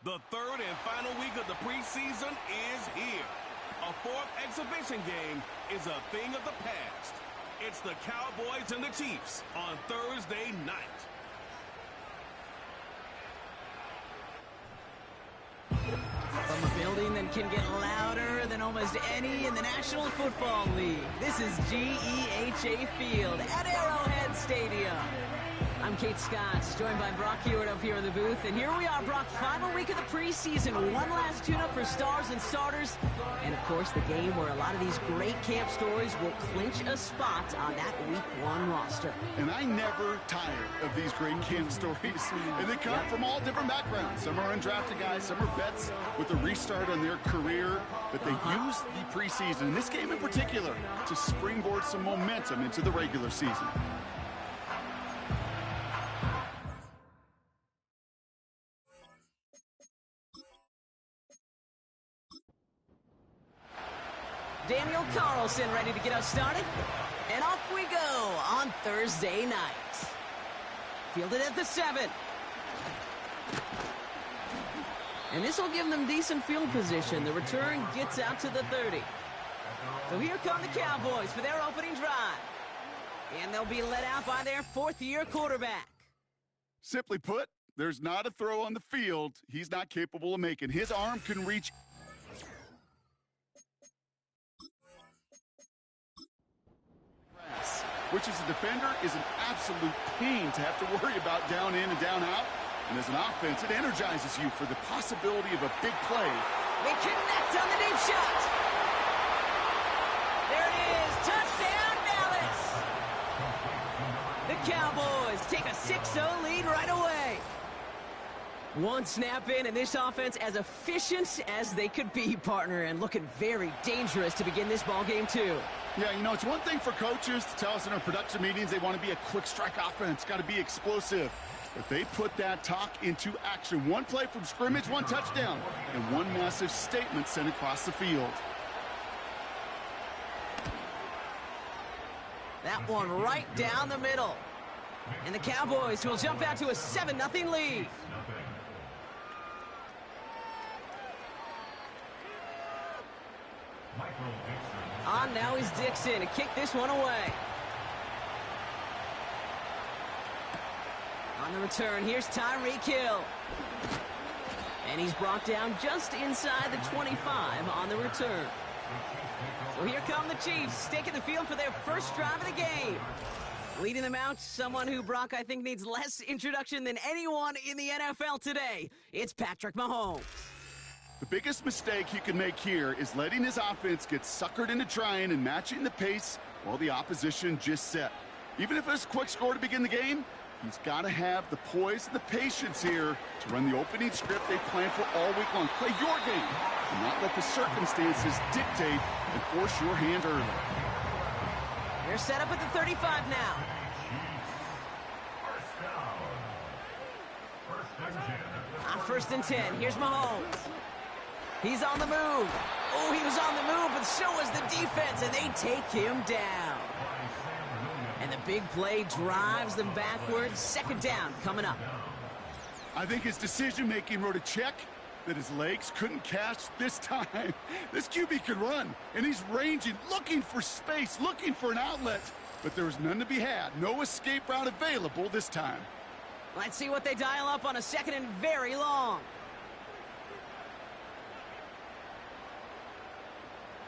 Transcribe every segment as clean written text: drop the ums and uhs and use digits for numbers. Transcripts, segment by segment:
The third and final week of the preseason is here. A fourth exhibition game is a thing of the past. It's the Cowboys and the Chiefs on Thursday night. From a building that can get louder than almost any in the National Football League, this is GEHA Field at Arrowhead Stadium. I'm Kate Scott, joined by Brock Hewitt up here in the booth. And here we are, Brock, final week of the preseason. One last tune-up for stars and starters. And, of course, the game where a lot of these great camp stories will clinch a spot on that Week 1 roster. And I never tire of these great camp stories. And they come from all different backgrounds. Some are undrafted guys, some are vets with a restart on their career. But they use the preseason, in this game in particular, to springboard some momentum into the regular season. Daniel Carlson ready to get us started. And off we go on Thursday night. Fielded at the 7. And this will give them decent field position. The return gets out to the 30. So here come the Cowboys for their opening drive. And they'll be led out by their fourth-year quarterback. Simply put, there's not a throw on the field he's not capable of making. His arm can reach which as a defender is an absolute pain to have to worry about down in and down out. And as an offense, it energizes you for the possibility of a big play. They connect on the deep shot. There it is. Touchdown, Dallas. The Cowboys take a 6-0 lead right away. One snap in, and this offense as efficient as they could be, partner, and looking very dangerous to begin this ball game too. Yeah, you know, it's one thing for coaches to tell us in our production meetings they want to be a quick strike offense, got to be explosive. But they put that talk into action. One play from scrimmage, one touchdown, and one massive statement sent across the field. That one right down the middle. And the Cowboys will jump out to a 7-0 lead. On now is Dixon to kick this one away. On the return, here's Tyreek Hill. And he's brought down just inside the 25 on the return. So here come the Chiefs, taking the field for their first drive of the game. Leading them out, someone who, Brock, I think needs less introduction than anyone in the NFL today. It's Patrick Mahomes. The biggest mistake he can make here is letting his offense get suckered into trying and matching the pace while the opposition just set. Even if it's a quick score to begin the game, he's got to have the poise and the patience here to run the opening script they planned for all week long. Play your game and not let the circumstances dictate and force your hand early. They're set up at the 35 now. On 1st and 10, here's Mahomes. He's on the move. Oh, he was on the move, but so was the defense, and they take him down. And the big play drives them backwards. 2nd down coming up. I think his decision-making wrote a check that his legs couldn't catch this time. This QB can run, and he's ranging, looking for space, looking for an outlet. But there was none to be had. No escape route available this time. Let's see what they dial up on a 2nd and very long.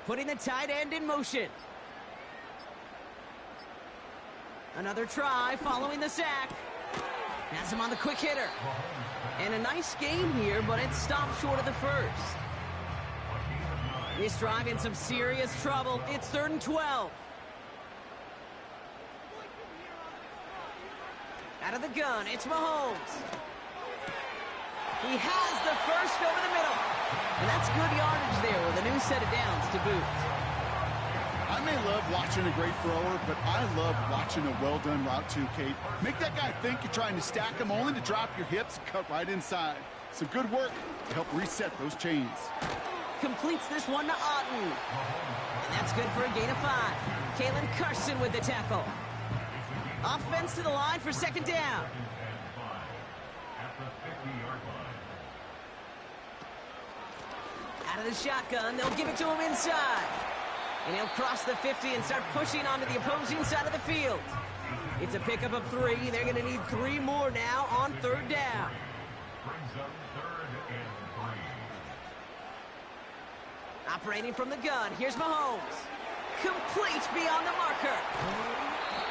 Putting the tight end in motion. Another try following the sack. Has him on the quick hitter. And a nice game here, but it stopped short of the first. This drive in some serious trouble. It's 3rd and 12. Out of the gun, it's Mahomes. He has the first over the middle. And that's good yardage there with a new set of downs to boot. I may love watching a great thrower, but I love watching a well-done route too, Kate. Make that guy think you're trying to stack him only to drop your hips and cut right inside. Some good work to help reset those chains. Completes this one to Otten. And that's good for a gain of 5. Kalen Carson with the tackle. Offense to the line for 2nd down. Out of the shotgun, they'll give it to him inside. And he'll cross the 50 and start pushing onto the opposing side of the field. It's a pickup of 3. They're going to need 3 more now on 3rd down. Operating from the gun, here's Mahomes. Complete beyond the marker.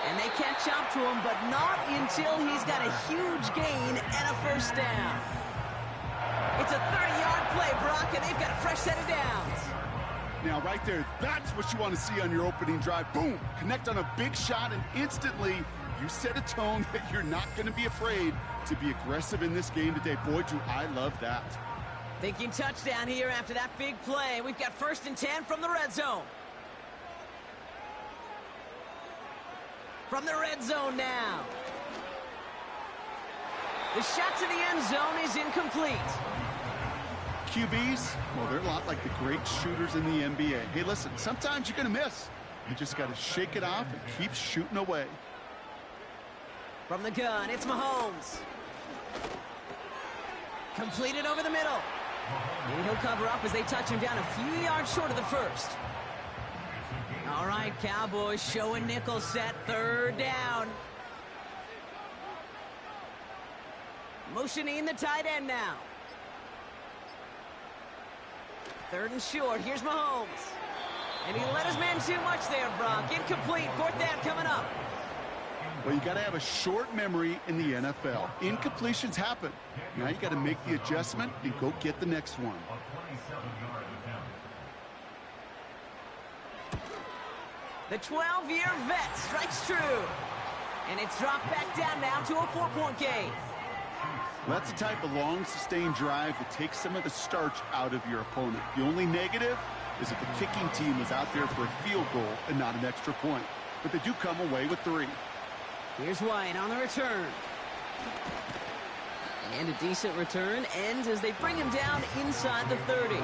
And they catch up to him, but not until he's got a huge gain and a 1st down. It's a 30-yard play, Brock, and they've got a fresh set of downs. Now, right there, that's what you want to see on your opening drive. Boom! Connect on a big shot, and instantly you set a tone that you're not going to be afraid to be aggressive in this game today. Boy, do I love that. Thinking touchdown here after that big play. We've got 1st and 10 from the red zone. From the red zone now. The shot to the end zone is incomplete. QBs, well, they're a lot like the great shooters in the NBA. Hey, listen, sometimes you're going to miss. You just got to shake it off and keep shooting away. From the gun, it's Mahomes. Completed over the middle. And he'll cover up as they touch him down a few yards short of the 1st. All right, Cowboys showing nickel set, 3rd down. Motioning the tight end now. 3rd and short, here's Mahomes. And he let his man too much there, Brock. Incomplete, 4th down coming up. Well, you got to have a short memory in the NFL. Incompletions happen. Now you got to make the adjustment and go get the next one. The 12-year vet strikes true. And it's dropped back down now to a 4-point game. Well, that's the type of long, sustained drive that takes some of the starch out of your opponent. The only negative is that the kicking team is out there for a field goal and not an extra point. But they do come away with 3. Here's White on the return. And a decent return ends as they bring him down inside the 30.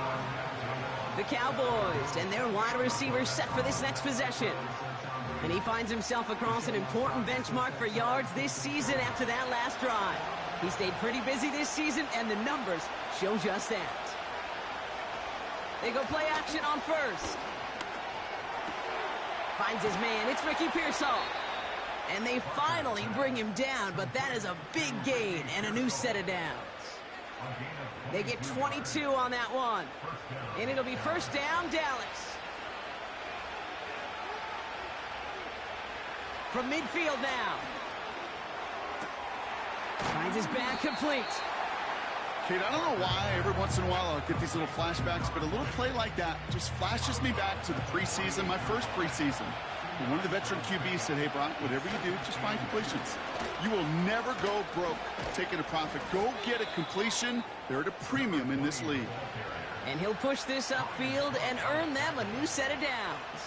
The Cowboys and their wide receivers set for this next possession. And he finds himself across an important benchmark for yards this season after that last drive. He stayed pretty busy this season, and the numbers show just that. They go play action on 1st. Finds his man. It's Ricky Pearsall. And they finally bring him down, but that is a big gain and a new set of downs. They get 22 on that one. And it'll be 1st down, Dallas. From midfield now. Finds his back complete. Kate, I don't know why every once in a while I'll get these little flashbacks, but a little play like that just flashes me back to the preseason, my first preseason. And one of the veteran QBs said, hey, Brock, whatever you do, just find completions. You will never go broke taking a profit. Go get a completion. They're at a premium in this league. And he'll push this upfield and earn them a new set of downs.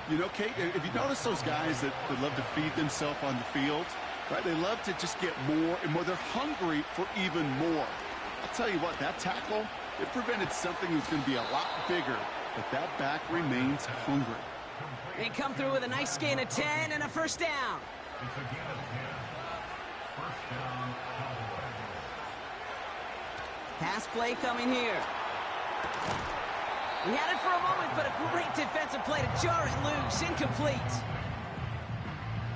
You know, Kate, if you notice those guys that love to feed themselves on the field, right? They love to just get more and more. They're hungry for even more. I'll tell you what, that tackle, it prevented something that was going to be a lot bigger, but that back remains hungry. They come through with a nice gain of 10 and a 1st down. Pass play coming here. He had it for a moment, but a great defensive play to jar it loose. Incomplete.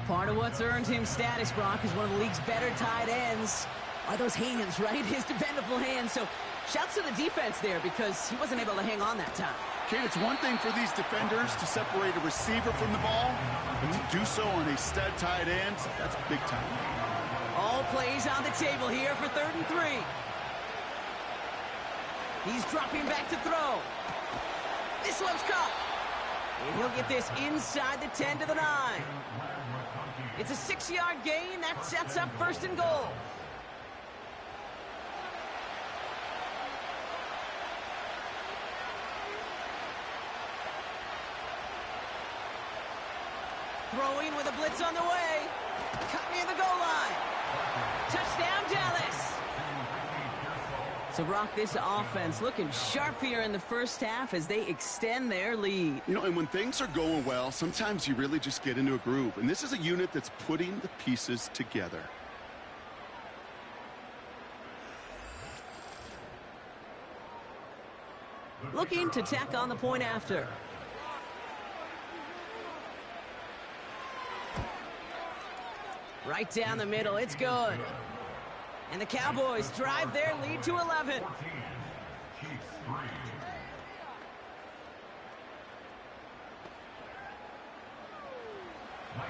Part of what's earned him status, Brock, is one of the league's better tight ends. Are those hands, right? His dependable hands. So shouts to the defense there because he wasn't able to hang on that time. Kate, it's one thing for these defenders to separate a receiver from the ball, but to do so on a stud tight end, that's big time. All plays on the table here for 3rd and 3. He's dropping back to throw. This one's caught. And he'll get this inside the 10 to the 9. It's a 6-yard gain. That sets up 1st and goal. Throwing with a blitz on the way. Cut near the goal line. Touchdown, Dallas. So, Brock, this offense looking sharp here in the 1st half as they extend their lead. You know, and when things are going well, sometimes you really just get into a groove. And this is a unit that's putting the pieces together. looking to tack on the point after. Right down the middle, it's good. And the Cowboys drive their lead to 11.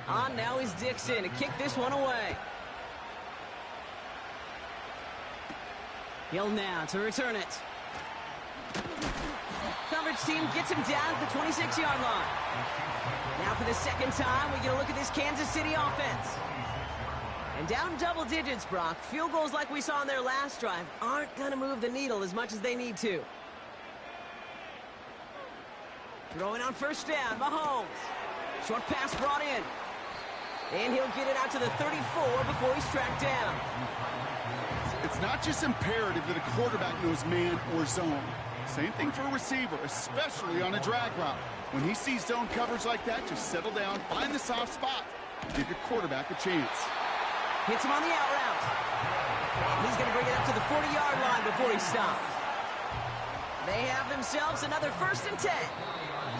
On now is Dixon to kick this one away. Hill now to return it. Coverage team gets him down at the 26-yard line. Now for the second time, we get a look at this Kansas City offense. And down double digits, Brock. Field goals like we saw in their last drive aren't going to move the needle as much as they need to. Throwing on first down, Mahomes. Short pass brought in. And he'll get it out to the 34 before he's tracked down. It's not just imperative that a quarterback knows man or zone. Same thing for a receiver, especially on a drag route. When he sees zone coverage like that, just settle down, find the soft spot, and give your quarterback a chance. Hits him on the out route. And he's going to bring it up to the 40-yard line before he stops. They have themselves another 1st and 10.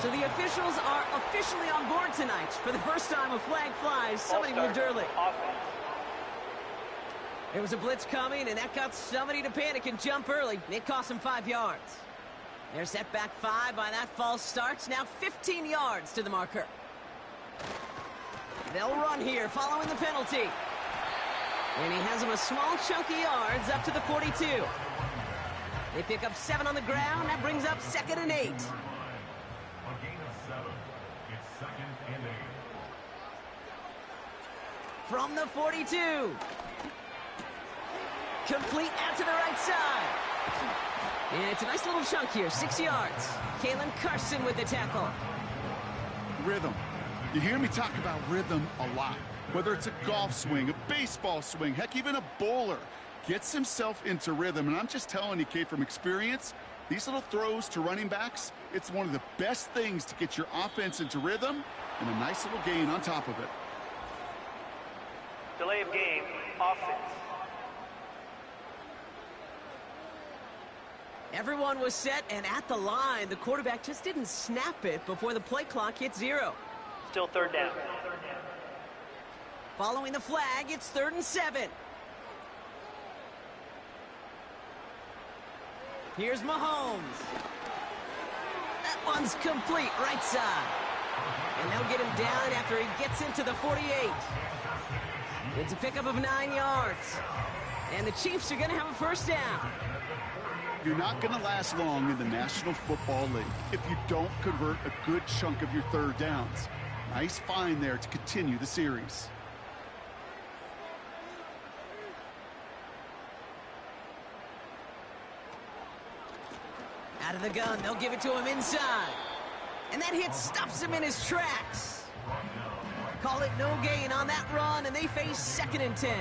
So the officials are officially on board tonight. For the first time, a flag flies. Somebody moved early. There was a blitz coming, and that got somebody to panic and jump early. It cost him 5 yards. They're set back 5 by that false start. Now 15 yards to the marker. They'll run here following the penalty. And he has him a small chunk of yards up to the 42. They pick up 7 on the ground. That brings up 2nd and 8. From the 42. Complete out to the right side. And it's a nice little chunk here, 6 yards. Kalen Carson with the tackle. Rhythm. You hear me talk about rhythm a lot. Whether it's a golf swing, a baseball swing, heck, even a bowler gets himself into rhythm. And I'm just telling you, Kate, from experience, these little throws to running backs, it's one of the best things to get your offense into rhythm and a nice little gain on top of it. Delay of game, offense. Everyone was set and at the line. The quarterback just didn't snap it before the play clock hit 0. Still 3rd down. Following the flag, it's 3rd and 7. Here's Mahomes. That one's complete, right side. And they'll get him down after he gets into the 48. It's a pickup of 9 yards. And the Chiefs are going to have a 1st down. You're not going to last long in the National Football League if you don't convert a good chunk of your 3rd downs. Nice find there to continue the series. Out of the gun, they'll give it to him inside. And that hit stops him in his tracks. Call it no gain on that run, and they face 2nd and 10.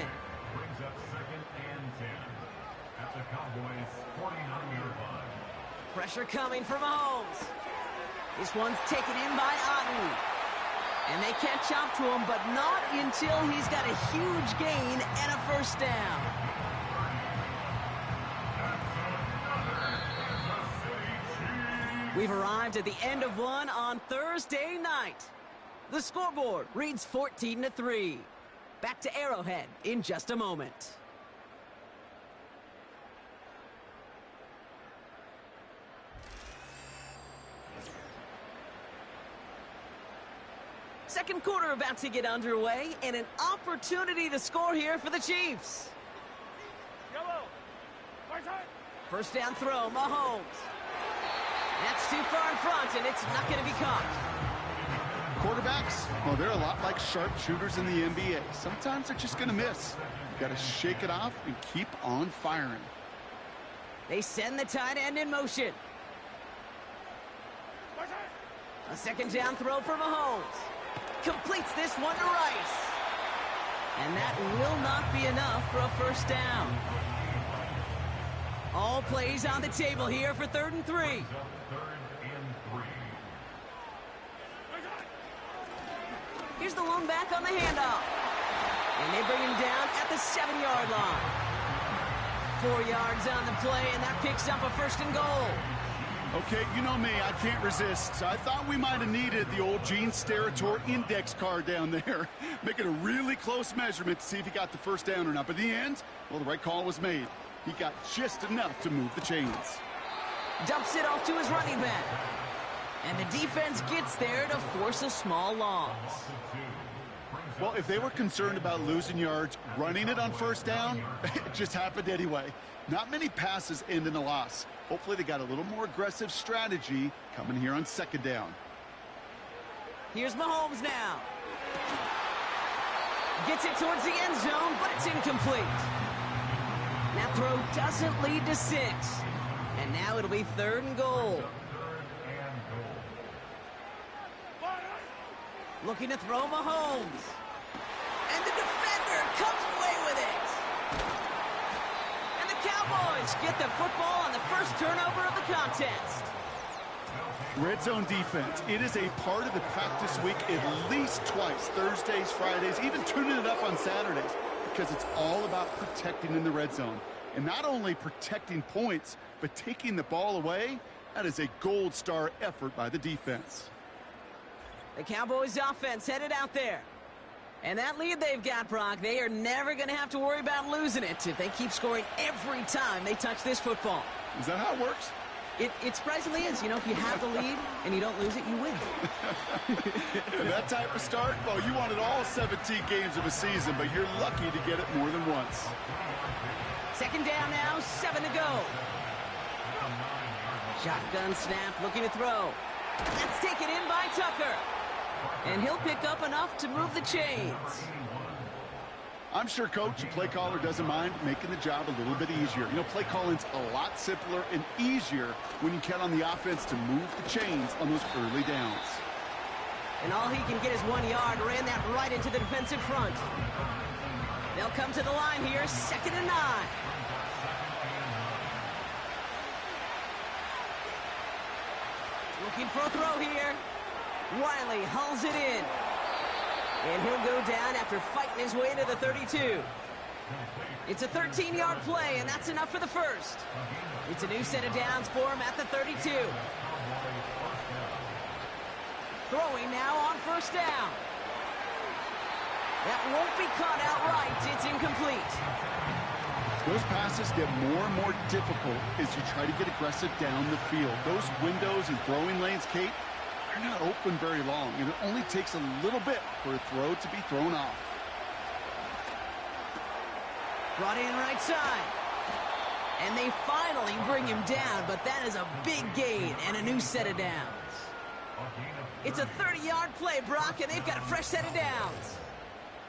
Brings up 2nd and 10 at the Cowboys' 49-yard line. Pressure coming from Mahomes. This one's taken in by Otten. And they catch up to him, but not until he's got a huge gain and a 1st down. We've arrived at the end of one on Thursday night. The scoreboard reads 14-3. Back to Arrowhead in just a moment. Second quarter about to get underway, and an opportunity to score here for the Chiefs. First down throw, Mahomes. That's too far in front, and it's not going to be caught. Quarterbacks, well, they're a lot like sharpshooters in the NBA. Sometimes they're just going to miss. You got to shake it off and keep on firing. They send the tight end in motion. A 2nd down throw for Mahomes. Completes this one to Rice. And that will not be enough for a 1st down. All plays on the table here for 3rd and 3. Here's the lone back on the handoff. And they bring him down at the 7-yard line. 4 yards on the play, and that picks up a 1st and goal. Okay, you know me, I can't resist. I thought we might have needed the old Gene Steratore index card down there. Making a really close measurement to see if he got the first down or not. But in the end, well, the right call was made. He got just enough to move the chains. Dumps it off to his running back. And the defense gets there to force a small loss. Well, if they were concerned about losing yards, running it on first down, it just happened anyway. Not many passes end in a loss. Hopefully they got a little more aggressive strategy coming here on second down. Here's Mahomes now. Gets it towards the end zone, but it's incomplete. That throw doesn't lead to 6. And now it'll be 3rd and goal. Looking to throw Mahomes. And the defender comes away with it. And the Cowboys get the football on the first turnover of the contest. Red zone defense. It is a part of the practice week at least twice. Thursdays, Fridays, even tuning it up on Saturdays. Because it's all about protecting in the red zone. And not only protecting points, but taking the ball away. That is a gold star effort by the defense. The Cowboys offense headed out there. And that lead they've got, Brock, they are never going to have to worry about losing it if they keep scoring every time they touch this football. Is that how it works? It surprisingly is. You know, if you have the lead and you don't lose it, you win. And that type of start, well, you wanted all 17 games of a season, but you're lucky to get it more than once. Second down now, 7 to go. Shotgun snap, looking to throw. That's taken in by Tucker. And he'll pick up enough to move the chains. I'm sure coach and play caller doesn't mind making the job a little bit easier. You know, play calling's a lot simpler and easier when you count on the offense to move the chains on those early downs. And all he can get is 1 yard, ran that right into the defensive front. They'll come to the line here, 2nd and 9. Looking for a throw here. Wiley hulls it in. And he'll go down after fighting his way into the 32. It's a 13-yard play, and that's enough for the first. It's a new set of downs for him at the 32. Throwing now on first down. That won't be caught outright. It's incomplete. Those passes get more and more difficult as you try to get aggressive down the field. Those windows and throwing lanes, Kate, they're not open very long, and it only takes a little bit for a throw to be thrown off. Brought in right side. And they finally bring him down, but that is a big gain and a new set of downs. It's a 30-yard play, Brock, and they've got a fresh set of downs.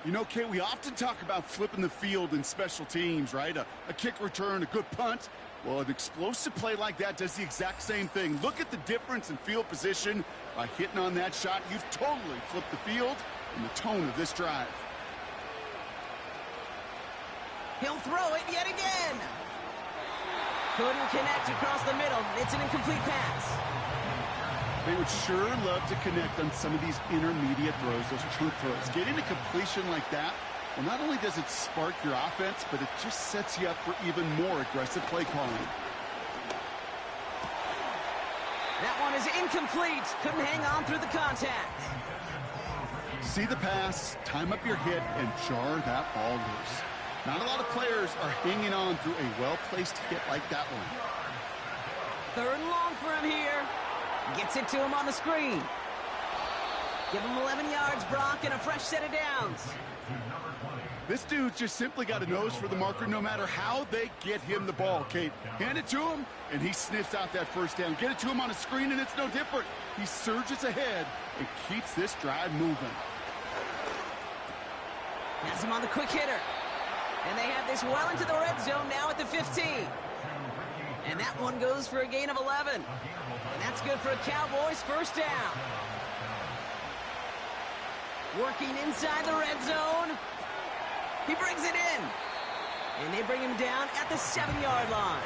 You know, Kate, we often talk about flipping the field in special teams, right? A kick return, a good punt. Well, an explosive play like that does the exact same thing. Look at the difference in field position. By hitting on that shot, you've totally flipped the field and the tone of this drive. He'll throw it yet again. Couldn't connect across the middle. It's an incomplete pass. They would sure love to connect on some of these intermediate throws, those chunk throws. Getting a completion like that, well, not only does it spark your offense, but it just sets you up for even more aggressive play calling. That one is incomplete. Couldn't hang on through the contact. See the pass, time up your hit, and jar that ball loose. Not a lot of players are hanging on through a well-placed hit like that one. 3rd and long for him here. Gets it to him on the screen. Give him 11 yards, Brock, and a fresh set of downs. This dude's just simply got a nose for the marker no matter how they get him the ball, Kate. Hand it to him, and he sniffs out that first down. Get it to him on a screen, and it's no different. He surges ahead and keeps this drive moving. Has him on the quick hitter. And they have this well into the red zone now at the 15. And that one goes for a gain of 11. And that's good for a Cowboys first down. Working inside the red zone. He brings it in. And they bring him down at the 7-yard line.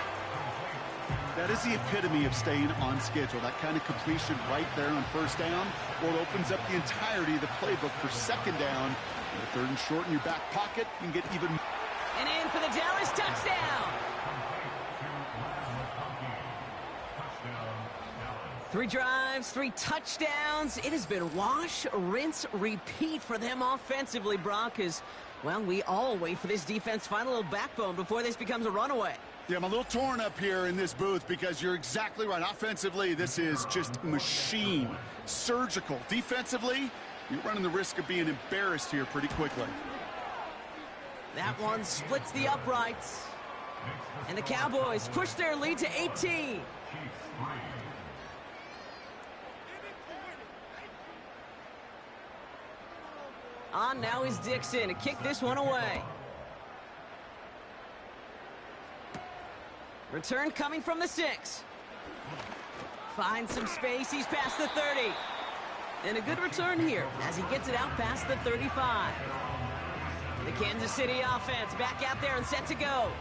That is the epitome of staying on schedule. That kind of completion right there on first down. Well, it opens up the entirety of the playbook for second down. And the 3rd and short in your back pocket, you can get even. And in for the Dallas touchdown. 3 drives, 3 touchdowns. It has been wash, rinse, repeat for them offensively, Brock, as, well, we all wait for this defense to find a little backbone before this becomes a runaway. Yeah, I'm a little torn up here in this booth because you're exactly right. Offensively, this is just machine. Surgical. Defensively, you're running the risk of being embarrassed here pretty quickly. That one splits the uprights. And the Cowboys push their lead to 18. On now is Dixon to kick this one away. Return coming from the 6. Finds some space. He's past the 30. And a good return here as he gets it out past the 35. The Kansas City offense back out there and set to go.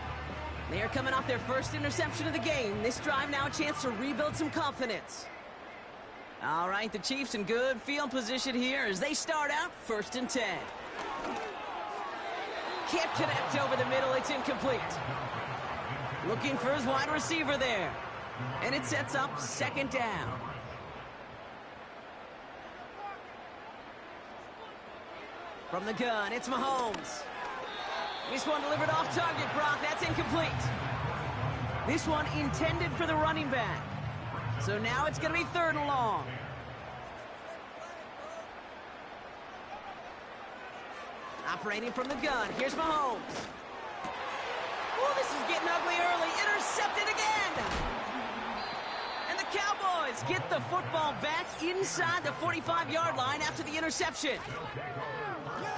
They are coming off their first interception of the game. This drive now a chance to rebuild some confidence. All right, the Chiefs in good field position here as they start out 1st and 10. Can't connect over the middle. It's incomplete. Looking for his wide receiver there. And it sets up 2nd down. From the gun, it's Mahomes. This one delivered off target, Brock. That's incomplete. This one intended for the running back. So now it's going to be 3rd and long. Operating from the gun, here's Mahomes. Oh, this is getting ugly early. Intercepted again. And the Cowboys get the football back inside the 45-yard line after the interception.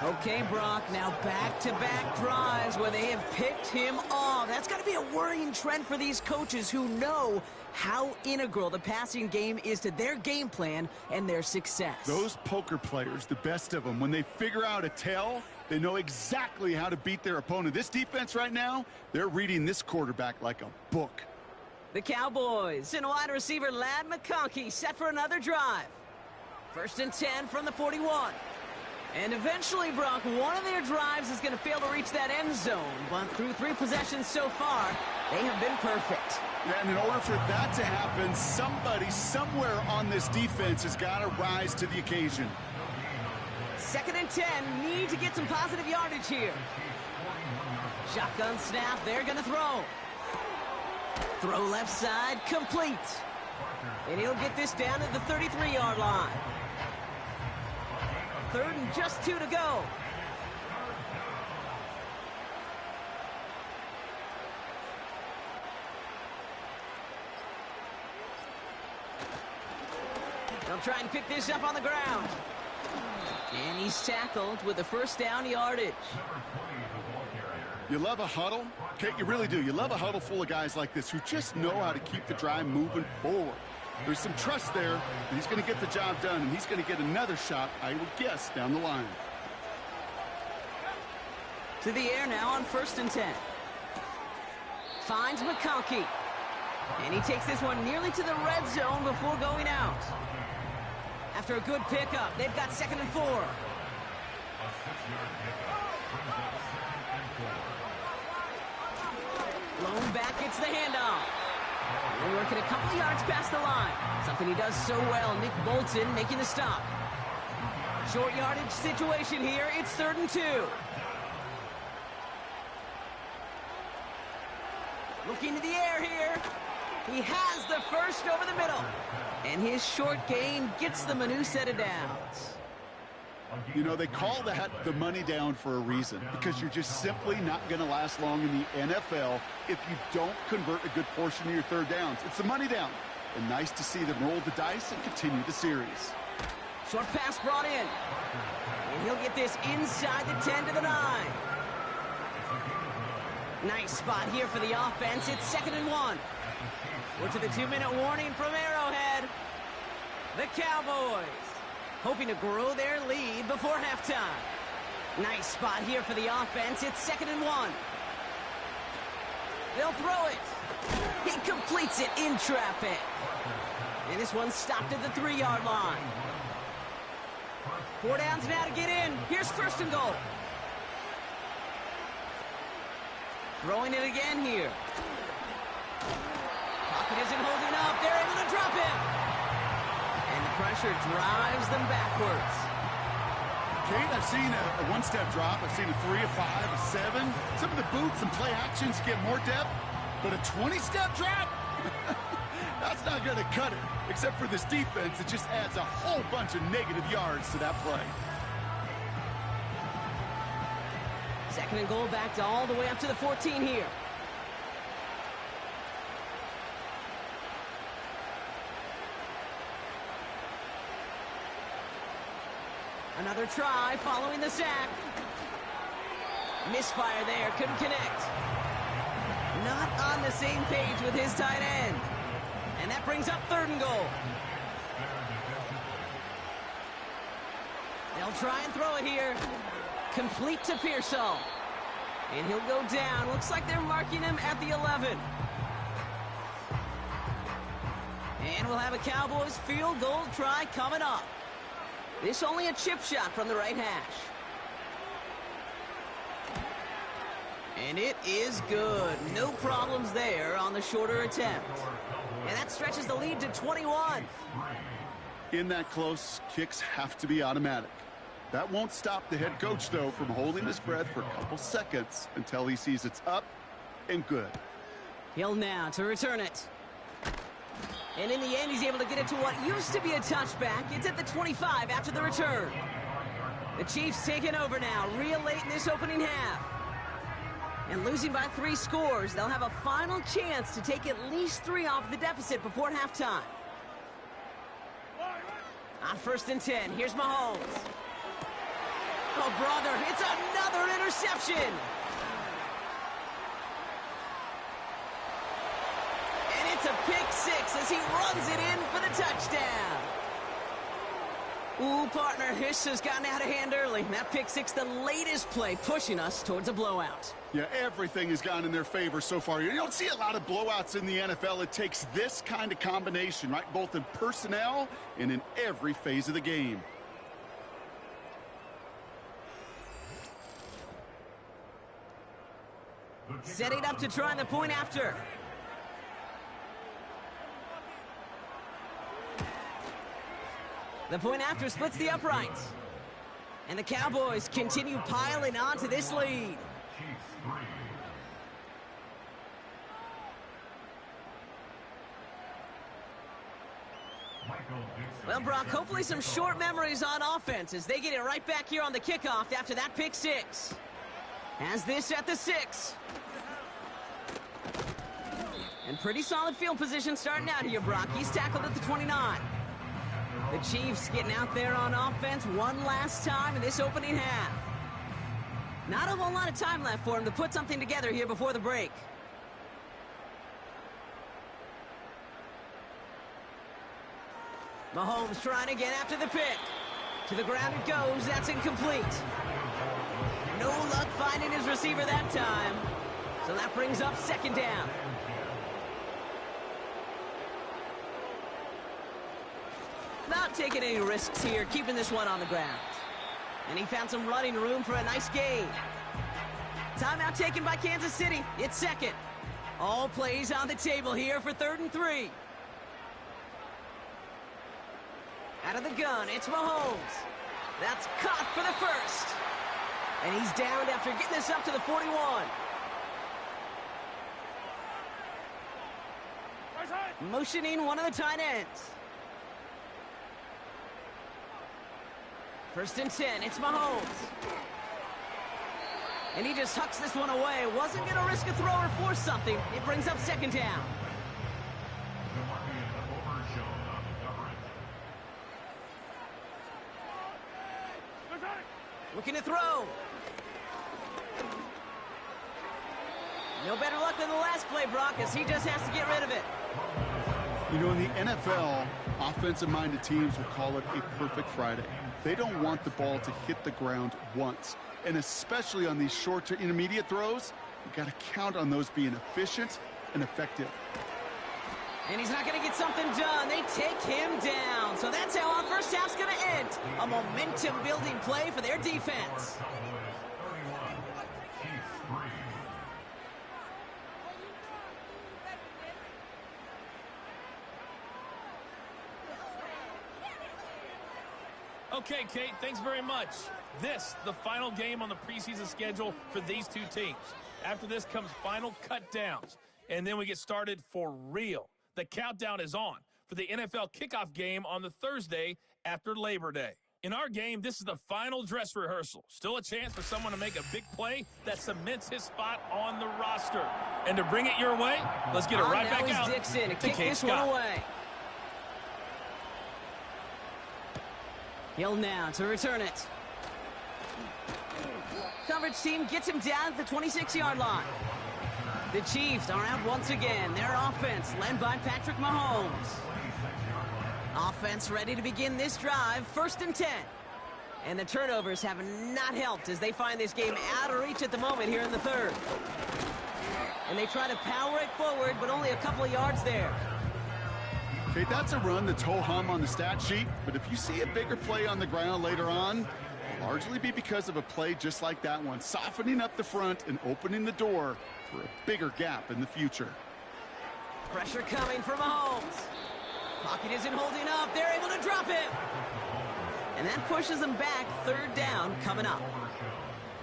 Okay, Brock, now back-to-back drives where they have picked him off. That's got to be a worrying trend for these coaches who know how integral the passing game is to their game plan and their success. Those poker players, the best of them, when they figure out a tell, they know exactly how to beat their opponent. This defense right now, they're reading this quarterback like a book. The Cowboys and wide receiver Lad McConkey set for another drive. 1st and 10 from the 41. And eventually, Brock, one of their drives is going to fail to reach that end zone. But through 3 possessions so far, they have been perfect. Yeah, and in order for that to happen, somebody somewhere on this defense has got to rise to the occasion. 2nd and 10, need to get some positive yardage here. Shotgun snap, they're going to throw. Throw left side, complete. And he'll get this down to the 33-yard line. 3rd and just 2 to go. They'll try and pick this up on the ground. And he's tackled with the 1st down yardage. You love a huddle? Okay, you really do. You love a huddle full of guys like this who just know how to keep the drive moving forward. There's some trust there, and he's going to get the job done, and he's going to get another shot, I would guess, down the line. To the air now on 1st and 10. Finds McConkey. And he takes this one nearly to the red zone before going out. After a good pickup, they've got 2nd and 4. Blown back, gets the handoff. And working a couple of yards past the line. Something he does so well. Nick Bolton making the stop. Short yardage situation here. It's 3rd and 2. Looking to the air here. He has the first over the middle. And his short gain gets them a new set of downs. You know, they call that the money down for a reason, because you're just simply not going to last long in the NFL if you don't convert a good portion of your 3rd downs. It's the money down. And nice to see them roll the dice and continue the series. Short pass brought in. And he'll get this inside the 10 to the 9. Nice spot here for the offense. It's 2nd and 1. We're to the 2-minute warning from Arrowhead. The Cowboys hoping to grow their lead before halftime. Nice spot here for the offense. It's 2nd and 1. They'll throw it. He completes it in traffic. And this one's stopped at the 3-yard line. 4 downs now to get in. Here's 1st and goal. Throwing it again here. Pocket isn't holding up. They're able to drop him. pressure drives them backwards. Kate, I've seen a one-step drop. I've seen a 3, a 5, a 7. Some of the boots and play actions get more depth, but a 20-step drop? That's not going to cut it. Except for this defense, it just adds a whole bunch of negative yards to that play. Second and goal, backed all the way up to the 14 here. Another try following the sack. Misfire there, couldn't connect. Not on the same page with his tight end. And that brings up third and goal. They'll try and throw it here. Complete to Pearsall. And he'll go down. Looks like they're marking him at the 11. And we'll have a Cowboys field goal try coming up. This only a chip shot from the right hash. And it is good. No problems there on the shorter attempt. And that stretches the lead to 21. In that close, kicks have to be automatic. That won't stop the head coach, though, from holding his breath for a couple seconds until he sees it's up and good. Hill now to return it. And in the end, he's able to get it to what used to be a touchback. It's at the 25 after the return. The Chiefs taking over now, real late in this opening half. And losing by 3 scores, they'll have a final chance to take at least 3 off the deficit before halftime. On 1st and 10, here's Mahomes. Oh, brother, it's another interception. And it's a pick 6 as he runs it in for the touchdown. Ooh, partner, this has gotten out of hand early. That pick 6, the latest play, pushing us towards a blowout. Yeah, everything has gone in their favor so far. You don't see a lot of blowouts in the NFL. It takes this kind of combination, right? Both in personnel and in every phase of the game. Setting up to try the point after. The point after splits the uprights. And the Cowboys continue piling on to this lead. Well, Brock, hopefully some short memories on offense as they get it right back here on the kickoff after that pick 6. Has this at the 6. And pretty solid field position starting out here, Brock. He's tackled at the 29. The Chiefs getting out there on offense one last time in this opening half. Not a whole lot of time left for him to put something together here before the break. Mahomes trying again after the pick. To the ground it goes. That's incomplete. No luck finding his receiver that time. So that brings up 2nd down. Not taking any risks here, keeping this one on the ground. And he found some running room for a nice gain. Timeout taken by Kansas City. It's 2nd. All plays on the table here for 3rd and 3. Out of the gun, it's Mahomes. That's caught for the 1st. And he's downed after getting this up to the 41. Motioning one of the tight ends. 1st and 10, it's Mahomes. And he just hucks this one away. Wasn't going to risk a throw or force something. It brings up 2nd down. Looking to throw. No better luck than the last play, Brock, as he just has to get rid of it. You know, in the NFL, offensive-minded teams will call it a perfect Friday. They don't want the ball to hit the ground once. And especially on these short to intermediate throws, you got to count on those being efficient and effective. And he's not going to get something done. They take him down. So that's how our first half's going to end. A momentum-building play for their defense. Okay, Kate, thanks very much. This, the final game on the preseason schedule for these two teams. After this comes final cut downs, and then we get started for real. The countdown is on for the NFL kickoff game on the Thursday after Labor Day. In our game, this is the final dress rehearsal. Still a chance for someone to make a big play that cements his spot on the roster. And to bring it your way, let's get it right back out Dixon to kick Kate this Scott. one away. Hill now to return it. Coverage team gets him down at the 26-yard line. The Chiefs are out once again. Their offense led by Patrick Mahomes. Offense ready to begin this drive, 1st and 10. And the turnovers have not helped as they find this game out of reach at the moment here in the 3rd. And they try to power it forward, but only a couple of yards there. Okay, that's a run that's ho-hum on the stat sheet, but if you see a bigger play on the ground later on, it'll largely be because of a play just like that one, softening up the front and opening the door for a bigger gap in the future. Pressure coming from Mahomes. Pocket isn't holding up. They're able to drop it. And that pushes them back. 3rd down coming up.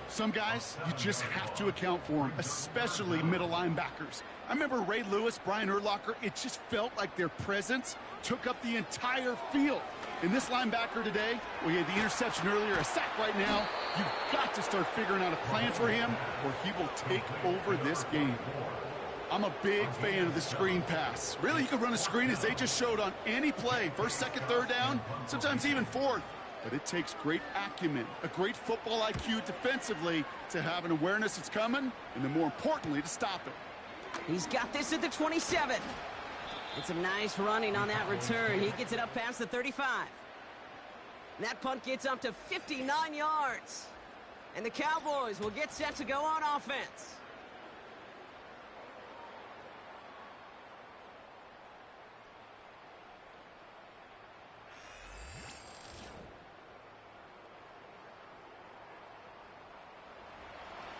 Some guys, you just have to account for them, especially middle linebackers. I remember Ray Lewis, Brian Urlacher, it just felt like their presence took up the entire field. And this linebacker today, well, he had the interception earlier, a sack right now. You've got to start figuring out a plan for him or he will take over this game. I'm a big fan of the screen pass. Really, you can run a screen as they just showed on any play. 1st, 2nd, 3rd down, sometimes even 4th. But it takes great acumen, a great football IQ defensively to have an awareness it's coming, and then more importantly, to stop it. He's got this at the 27. And some nice running on that return. He gets it up past the 35. And that punt gets up to 59 yards. And the Cowboys will get set to go on offense.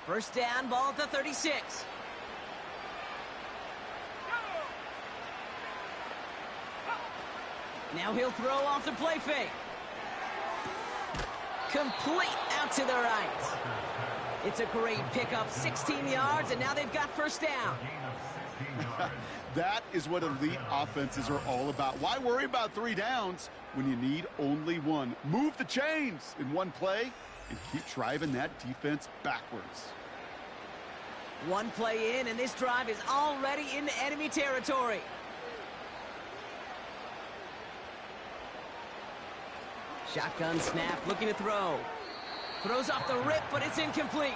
First down, ball at the 36. Now he'll throw off the play fake. Complete out to the right. It's a great pickup, 16 yards, and now they've got 1st down. That is what elite offenses are all about. Why worry about 3 downs when you need only 1? Move the chains in one play and keep driving that defense backwards. 1 play in, and this drive is already into enemy territory. Shotgun snap, looking to throw. Throws off the rip, but it's incomplete.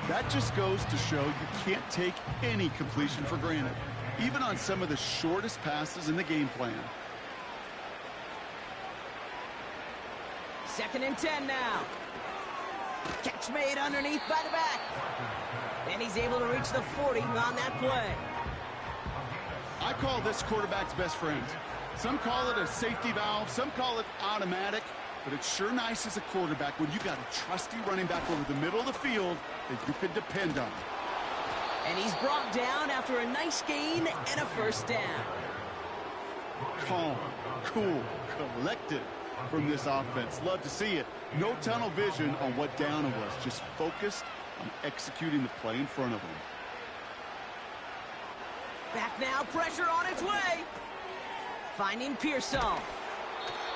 That just goes to show you can't take any completion for granted, even on some of the shortest passes in the game plan. 2nd and 10 now. Catch made underneath by the back. And he's able to reach the 40 on that play. I call this quarterback's best friend. Some call it a safety valve, some call it automatic, but it's sure nice as a quarterback when you got a trusty running back over the middle of the field that you can depend on. And he's brought down after a nice gain and a 1st down. Calm, cool, collected from this offense. Love to see it. No tunnel vision on what down it was, just focused on executing the play in front of him. Back now, pressure on its way. Finding Pearsall.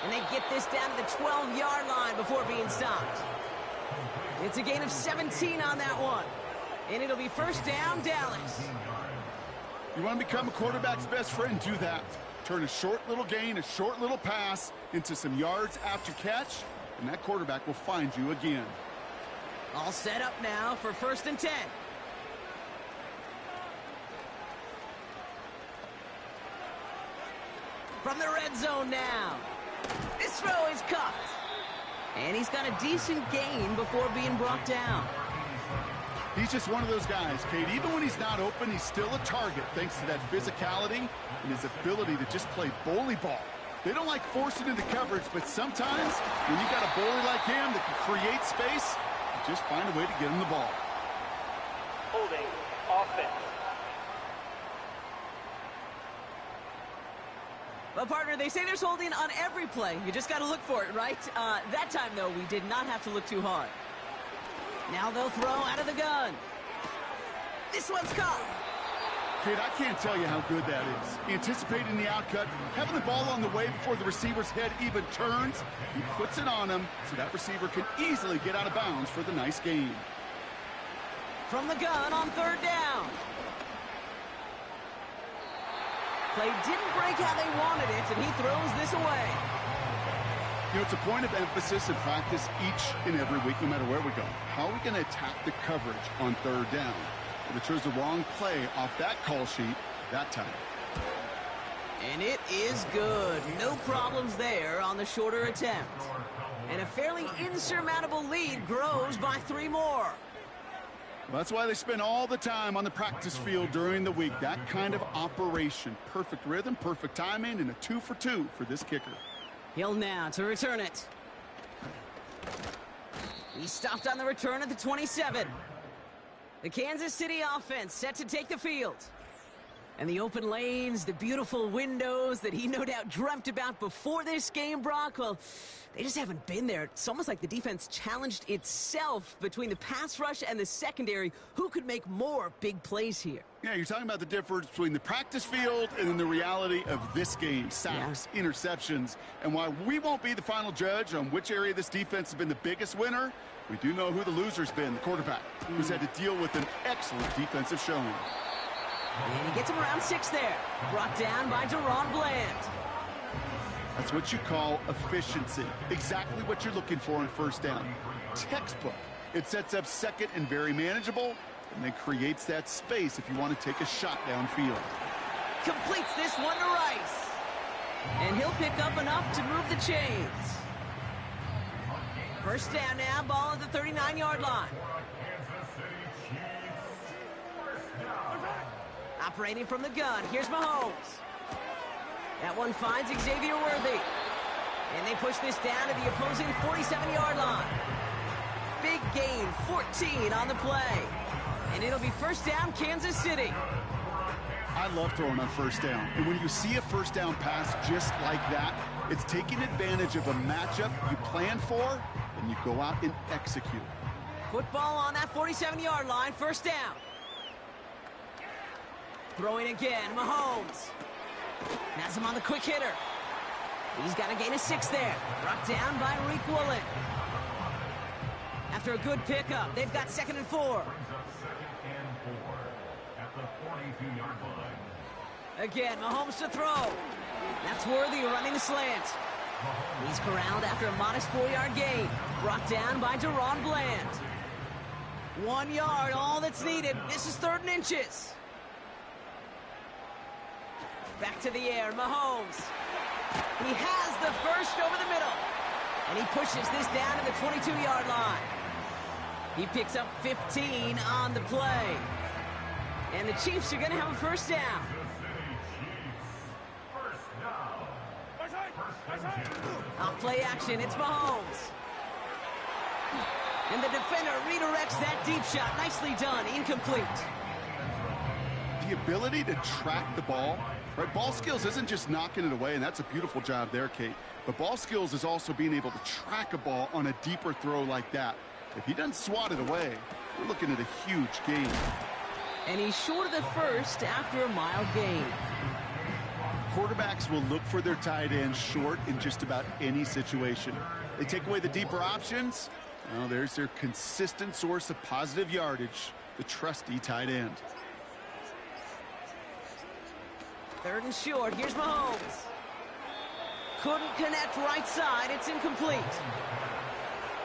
And they get this down to the 12-yard line before being stopped. It's a gain of 17 on that one. And it'll be 1st down, Dallas. You want to become a quarterback's best friend? Do that. Turn a short little gain, a short little pass into some yards after catch, and that quarterback will find you again. All set up now for 1st and 10. From the red zone now. This throw is caught. And he's got a decent gain before being brought down. He's just one of those guys, Kate. Even when he's not open, he's still a target thanks to that physicality and his ability to just play bully ball. They don't like forcing into coverage, but sometimes when you got a bully like him that can create space, you just find a way to get him the ball. Holding offense. Well, partner, they say there's holding on every play. You just got to look for it, right? That time, though, we did not have to look too hard. Now they'll throw out of the gun. This one's caught. Kid, I can't tell you how good that is. Anticipating the outcut, having the ball on the way before the receiver's head even turns. He puts it on him so that receiver can easily get out of bounds for the nice gain. From the gun on third down. Play didn't break how they wanted it, and he throws this away. You know, it's a point of emphasis in practice each and every week, no matter where we go. How are we going to attack the coverage on third down? They chose the wrong play off that call sheet that time. And it is good. No problems there on the shorter attempt. And a fairly insurmountable lead grows by 3 more. Well, that's why they spend all the time on the practice field during the week. That kind of operation. Perfect rhythm, perfect timing, and a 2 for 2 for this kicker. He'll now to return it. He stopped on the return at the 27. The Kansas City offense set to take the field. And the open lanes, the beautiful windows that he no doubt dreamt about before this game, Brock, well, they just haven't been there. It's almost like the defense challenged itself between the pass rush and the secondary. Who could make more big plays here? Yeah, you're talking about the difference between the practice field and then the reality of this game. Sacks, interceptions. And while we won't be the final judge on which area this defense has been the biggest winner, we do know who the loser's been, the quarterback, who's had to deal with an excellent defensive showing. And he gets him around 6 there. Brought down by Deron Bland. That's what you call efficiency. Exactly what you're looking for in first down. Textbook. It sets up second and very manageable, and then creates that space if you want to take a shot downfield. Completes this one to Rice. And he'll pick up enough to move the chains. First down now, ball at the 39-yard line. Operating from the gun, here's Mahomes. That one finds Xavier Worthy. And they push this down to the opposing 47-yard line. Big gain, 14 on the play. And it'll be first down, Kansas City. I love throwing on first down. And when you see a first down pass just like that, it's taking advantage of a matchup you plan for, and you go out and execute. Football on that 47-yard line, first down. Throwing again, Mahomes. Has him on the quick hitter. He's got a gain of 6 there. Brought down by Reek Woolen. After a good pickup, they've got 2nd and 4. Second and 4 at the 42-yard line. Again, Mahomes to throw. That's Worthy running the slant. He's corralled after a modest 4-yard gain. Brought down by Deron Bland. 1 yard, all that's needed. This is 3rd and inches. Back to the air, Mahomes. He has the first over the middle. And he pushes this down to the 22-yard line. He picks up 15 on the play. And the Chiefs are going to have a first down. Off play action, it's Mahomes. And the defender redirects that deep shot. Nicely done, incomplete. The ability to track the ball, right? Ball skills isn't just knocking it away, and that's a beautiful job there, Kate. But ball skills is also being able to track a ball on a deeper throw like that. If he doesn't swat it away, we're looking at a huge gain. And he's short of the first after a mild gain. Quarterbacks will look for their tight end short in just about any situation. They take away the deeper options. Well, there's their consistent source of positive yardage, the trusty tight end. 3rd and short, here's Mahomes. Couldn't connect right side, it's incomplete.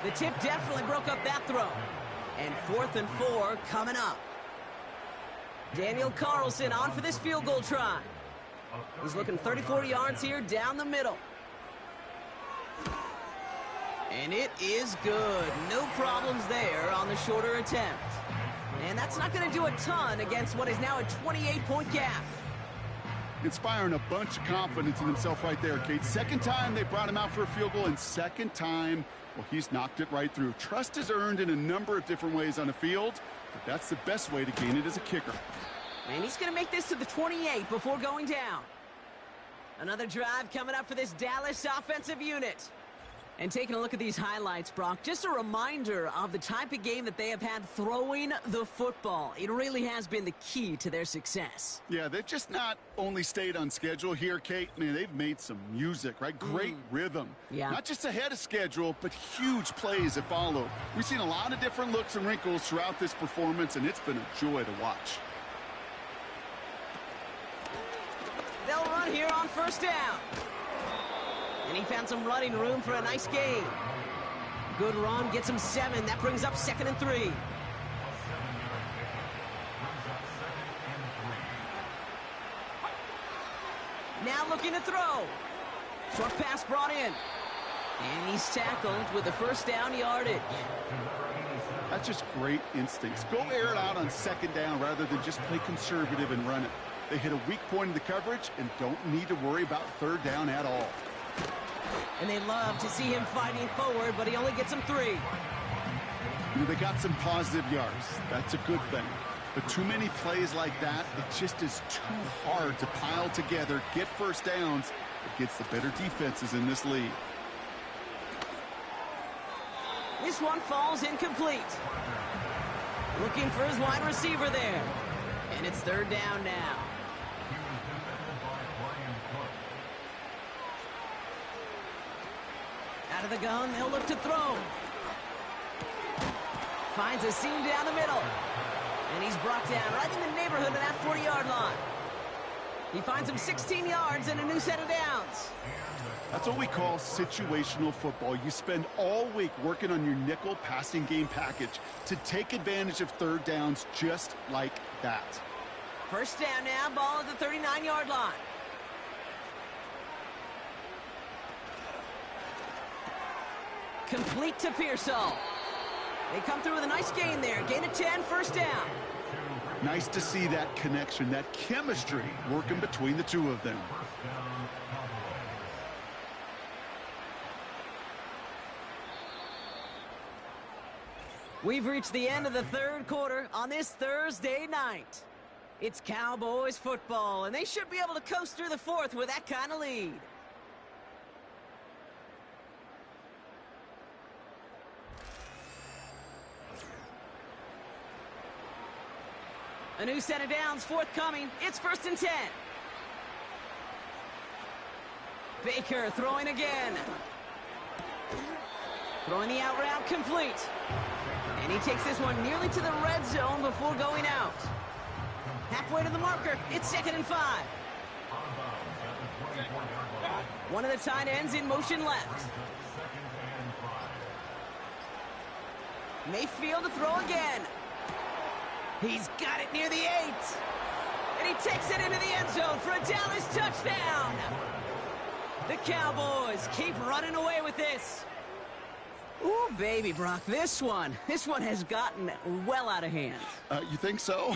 The tip definitely broke up that throw. And 4th and 4 coming up. Daniel Carlson on for this field goal try. He's looking 34 yards here down the middle. And it is good. No problems there on the shorter attempt. And that's not going to do a ton against what is now a 28-point gap. Inspiring a bunch of confidence in himself right there, Kate. 2nd time they brought him out for a field goal, and 2nd time, well, he's knocked it right through. Trust is earned in a number of different ways on the field, but that's the best way to gain it as a kicker. And he's going to make this to the 28 before going down. Another drive coming up for this Dallas offensive unit. And taking a look at these highlights, Brock, just a reminder of the type of game that they have had throwing the football. It really has been the key to their success. Yeah, they've just not only stayed on schedule here, Kate. Man, they've made some music, right? Great rhythm. Yeah. Not just ahead of schedule, but huge plays that followed. We've seen a lot of different looks and wrinkles throughout this performance, and it's been a joy to watch. They'll run here on first down. And he found some running room for a nice gain. Good run, gets him 7. That brings up 2nd and 3. Now looking to throw. Short pass brought in. And he's tackled with the first down yardage. That's just great instincts. Go air it out on 2nd down rather than just play conservative and run it. They hit a weak point in the coverage and don't need to worry about 3rd down at all. And they love to see him fighting forward, but he only gets them 3. You know, they got some positive yards. That's a good thing. But too many plays like that, it just is too hard to pile together, get first downs against the better defenses in this league. This one falls incomplete. Looking for his wide receiver there. And it's 3rd down now. Out of the gun, they'll look to throw. Finds a seam down the middle. And he's brought down right in the neighborhood of that 40-yard line. He finds him 16 yards and a new set of downs. That's what we call situational football. You spend all week working on your nickel passing game package to take advantage of 3rd downs just like that. First down now, ball at the 39-yard line. Complete to Pearsall. They come through with a nice gain there. Gain of 10, first down. Nice to see that connection, that chemistry working between the two of them. We've reached the end of the 3rd quarter on this Thursday night. It's Cowboys football, and they should be able to coast through the 4th with that kind of lead. A new set of downs forthcoming. It's 1st and 10. Baker throwing again. Throwing the out route complete. And he takes this one nearly to the red zone before going out. Halfway to the marker. It's 2nd and 5. One of the tight ends in motion left. Mayfield to throw again. He's got it near the 8. And he takes it into the end zone for a Dallas touchdown. The Cowboys keep running away with this. Ooh, baby, Brock, this one has gotten well out of hand. You think so?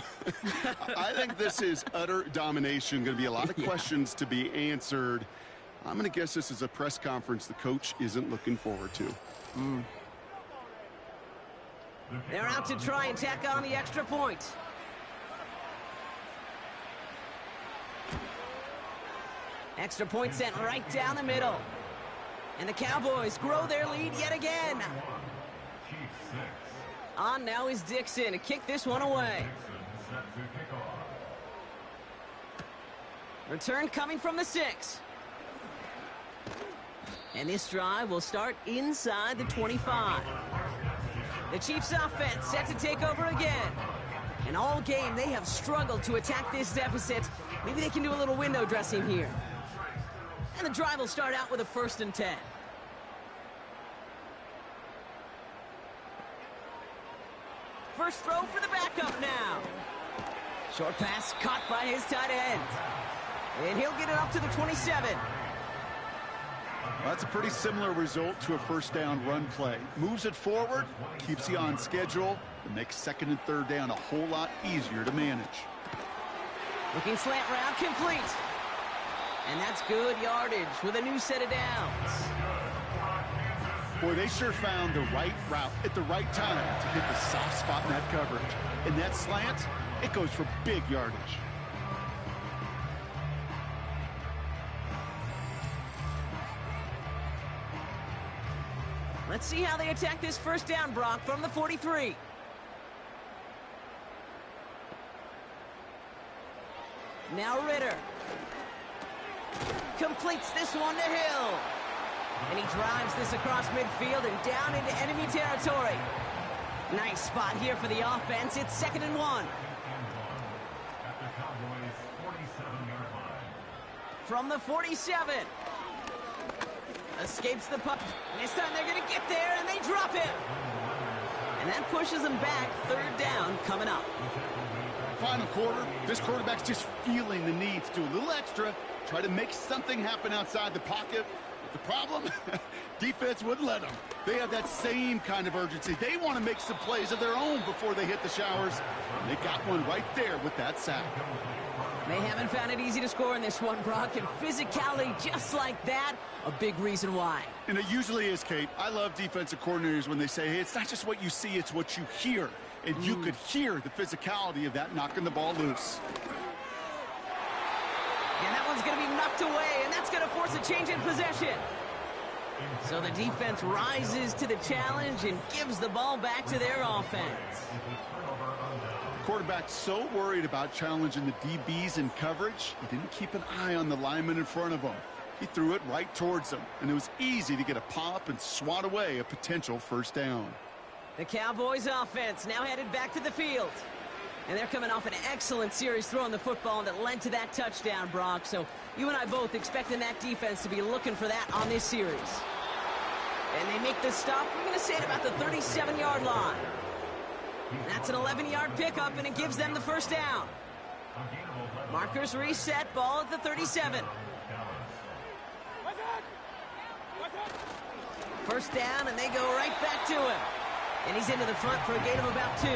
I think this is utter domination. Going to be a lot of questions to be answered. I'm going to guess this is a press conference the coach isn't looking forward to. They're out to try and tack on the extra point. Extra point sent right down the middle. And the Cowboys grow their lead yet again. On now is Dixon to kick this one away. Return coming from the 6. And this drive will start inside the 25. The Chiefs offense set to take over again. And all game they have struggled to attack this deficit. Maybe they can do a little window dressing here. And the drive will start out with a 1st and 10. First throw for the backup now. Short pass caught by his tight end. And he'll get it up to the 27. That's a pretty similar result to a first down run play. Moves it forward, keeps you on schedule, and makes 2nd and 3rd down a whole lot easier to manage. Looking slant route complete. And that's good yardage with a new set of downs. Boy, they sure found the right route at the right time to hit the soft spot in that coverage. And that slant, it goes for big yardage. Let's see how they attack this first down, Brock, from the 43. Now Ritter. Completes this one to Hill. And he drives this across midfield and down into enemy territory. Nice spot here for the offense. It's 2nd and 1. At the Cowboys' 47-yard line. From the 47. Escapes the puck. This time they're going to get there, and they drop him. And that pushes them back. 3rd down coming up. Final quarter, this quarterback's just feeling the need to do a little extra, try to make something happen outside the pocket. But the problem, defense wouldn't let them. They have that same kind of urgency. They want to make some plays of their own before they hit the showers. And they got one right there with that sack. They haven't found it easy to score in this one, Brock, and physicality just like that, a big reason why. And it usually is, Kate. I love defensive coordinators when they say, hey, it's not just what you see, it's what you hear. And you could hear the physicality of that knocking the ball loose. And that one's going to be knocked away, and that's going to force a change in possession. So the defense rises to the challenge and gives the ball back to their offense. The quarterback's so worried about challenging the DBs in coverage, he didn't keep an eye on the lineman in front of him. He threw it right towards him, and it was easy to get a pop and swat away a potential first down. The Cowboys offense now headed back to the field. And they're coming off an excellent series throwing the football that led to that touchdown, Brock. So you and I both expecting that defense to be looking for that on this series. And they make the stop, we're going to say at about the 37-yard line. That's an 11-yard pickup, and it gives them the first down. Markers reset, ball at the 37. First down, and they go right back to him. And he's into the front for a gain of about 2.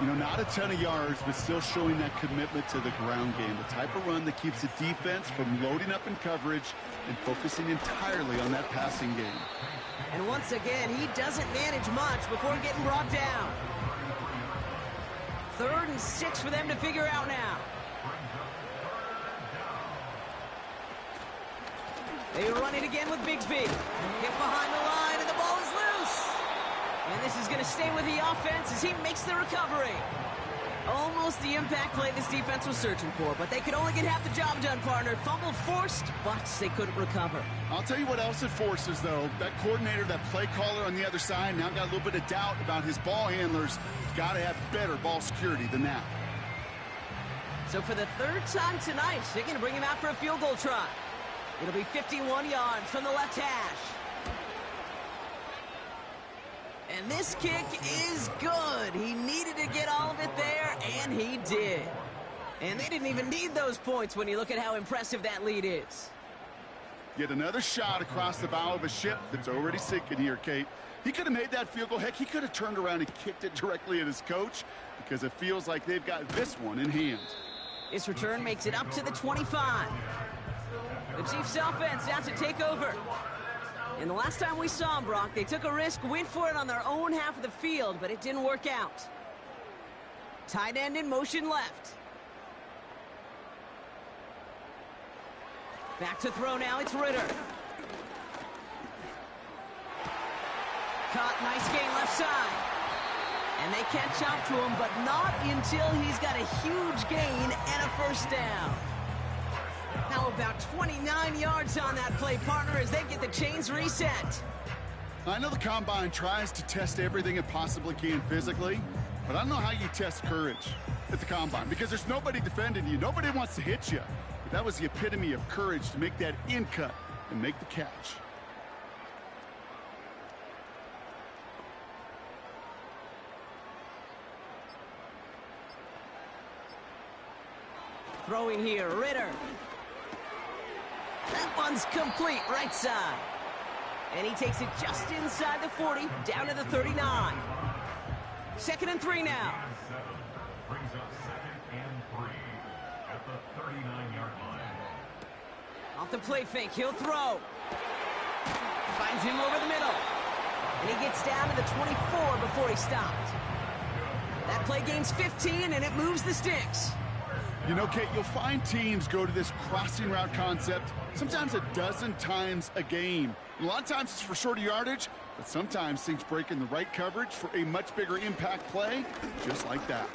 You know, not a ton of yards, but still showing that commitment to the ground game. The type of run that keeps the defense from loading up in coverage and focusing entirely on that passing game. And once again, he doesn't manage much before getting brought down. 3rd and 6 for them to figure out now. They run it again with Bigsby. Get behind the line, and the ball is loose. And this is going to stay with the offense as he makes the recovery. Almost the impact play this defense was searching for, but they could only get half the job done, partner. Fumble forced, but they couldn't recover. I'll tell you what else it forces, though. That coordinator, that play caller on the other side, now got a little bit of doubt about his ball handlers. Got to have better ball security than that. So for the 3rd time tonight, they're going to bring him out for a field goal try. It'll be 51 yards from the left hash. And this kick is good. He needed to get all of it there, and he did. And they didn't even need those points when you look at how impressive that lead is. Yet another shot across the bow of a ship that's already sinking here, Kate. He could have made that field goal. Heck, he could have turned around and kicked it directly at his coach because it feels like they've got this one in hand. This return makes it up to the 25. The Chiefs offense out to take over. And the last time we saw them, Brock, they took a risk, went for it on their own half of the field, but it didn't work out. Tight end in motion left. Back to throw now, it's Ritter. Caught, nice gain left side. And they catch up to him, but not until he's got a huge gain and a first down. How about 29 yards on that play, partner, as they get the chains reset? I know the Combine tries to test everything it possibly can physically, but I don't know how you test courage at the Combine because there's nobody defending you. Nobody wants to hit you. But that was the epitome of courage to make that in cut and make the catch. Throwing here, Ritter. That one's complete, right side. And he takes it just inside the 40, down to the 39. 2nd and 3 now. Brings up 2nd and 3 at the 39-yard line. Off the play fake, he'll throw. Finds him over the middle. And he gets down to the 24 before he stopped. That play gains 15, and it moves the sticks. You know, Kate, you'll find teams go to this crossing route concept sometimes a dozen times a game. A lot of times it's for shorter yardage, but sometimes things break in the right coverage for a much bigger impact play, just like that.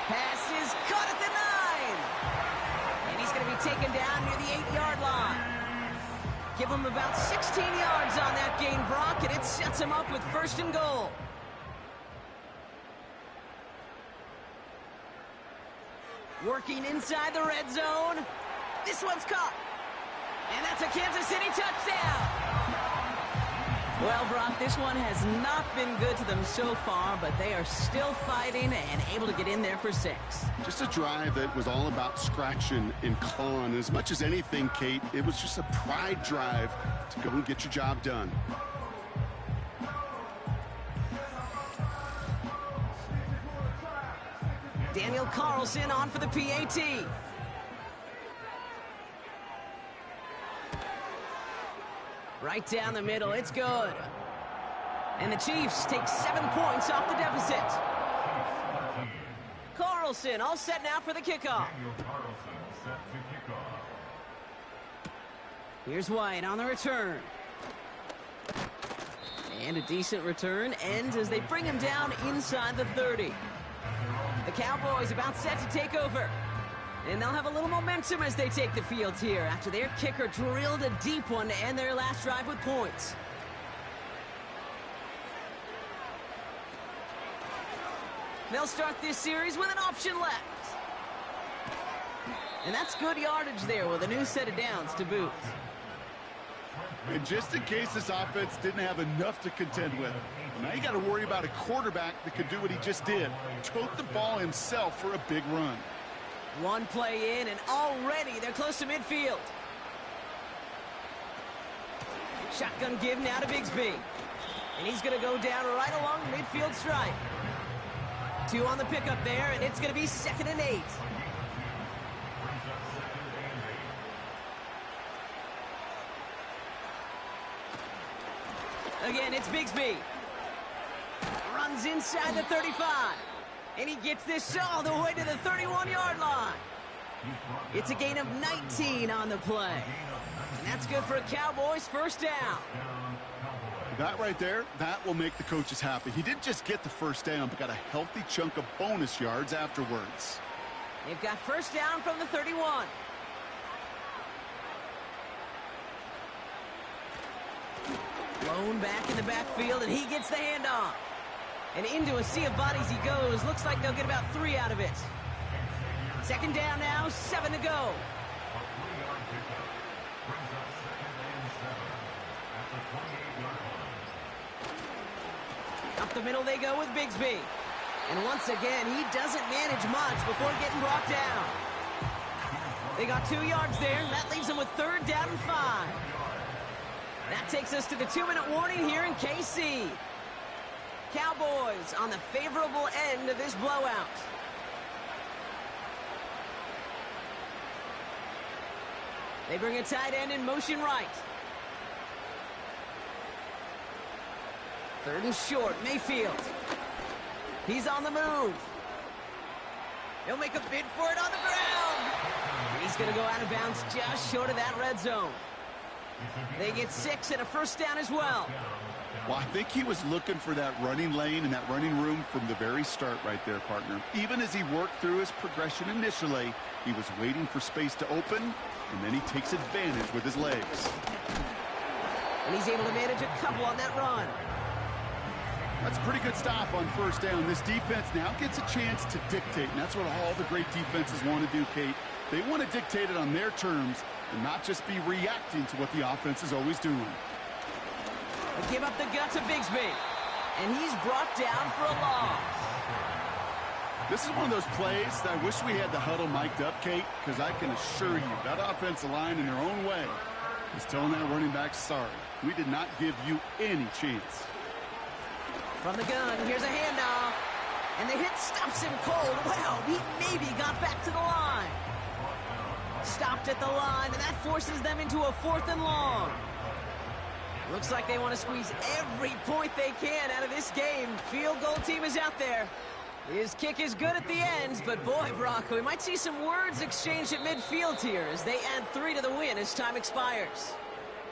Pass is caught at the 9. And he's going to be taken down near the 8-yard line. Give him about 16 yards on that gain, Brock, and it sets him up with 1st and goal. Working inside the red zone. This one's caught. And that's a Kansas City touchdown. Well, Brock, this one has not been good to them so far, but they are still fighting and able to get in there for 6. Just a drive that was all about scratching and clawing. As much as anything, Kate, it was just a pride drive to go and get your job done. Daniel Carlson on for the PAT. Right down the middle, it's good. And the Chiefs take 7 points off the deficit. Carlson all set now for the kickoff. Here's White on the return. And a decent return ends as they bring him down inside the 30. The Cowboys about set to take over. And they'll have a little momentum as they take the field here after their kicker drilled a deep one to end their last drive with points. They'll start this series with an option left. And that's good yardage there with a new set of downs to boot. And just in case this offense didn't have enough to contend with, now you got to worry about a quarterback that could do what he just did, tote the ball himself for a big run. One play in, and already they're close to midfield. Shotgun give now to Bigsby. And he's going to go down right along the midfield stripe. 2 on the pickup there, and it's going to be 2nd and 8. Again, it's Bigsby. Runs inside the 35. And he gets this all the way to the 31-yard line. It's a gain of 19 on the play. And that's good for a Cowboys 1st down. That right there, that will make the coaches happy. He didn't just get the 1st down, but got a healthy chunk of bonus yards afterwards. They've got 1st down from the 31. Blown back in the backfield, and he gets the handoff. And into a sea of bodies he goes. Looks like they'll get about 3 out of it. 2nd down now, 7 to go. Up the middle they go with Bigsby. And once again, he doesn't manage much before getting brought down. They got 2 yards there. That leaves them with 3rd down and 5. That takes us to the 2-minute warning here in KC. Cowboys on the favorable end of this blowout. They bring a tight end in motion right. 3rd and short, Mayfield. He's on the move. He'll make a bid for it on the ground. He's going to go out of bounds just short of that red zone. They get 6 and a 1st down as well. Well, I think he was looking for that running lane and that running room from the very start right there, partner. Even as he worked through his progression initially, he was waiting for space to open, and then he takes advantage with his legs. And he's able to manage a couple on that run. That's a pretty good stop on 1st down. This defense now gets a chance to dictate, and that's what all the great defenses want to do, Kate. They want to dictate it on their terms and not just be reacting to what the offense is always doing. They give up the gut to Bigsby, and he's brought down for a loss. This is one of those plays that I wish we had the huddle mic'd up, Kate, because I can assure you that offensive line in their own way is telling that running back, sorry, we did not give you any chance. From the gun, here's a handoff. And the hit stops him cold. Well, he maybe got back to the line. Stopped at the line, and that forces them into a 4th and long. Looks like they want to squeeze every point they can out of this game. Field goal team is out there. His kick is good at the end, but boy, Brock, we might see some words exchanged at midfield here as they add 3 to the win as time expires.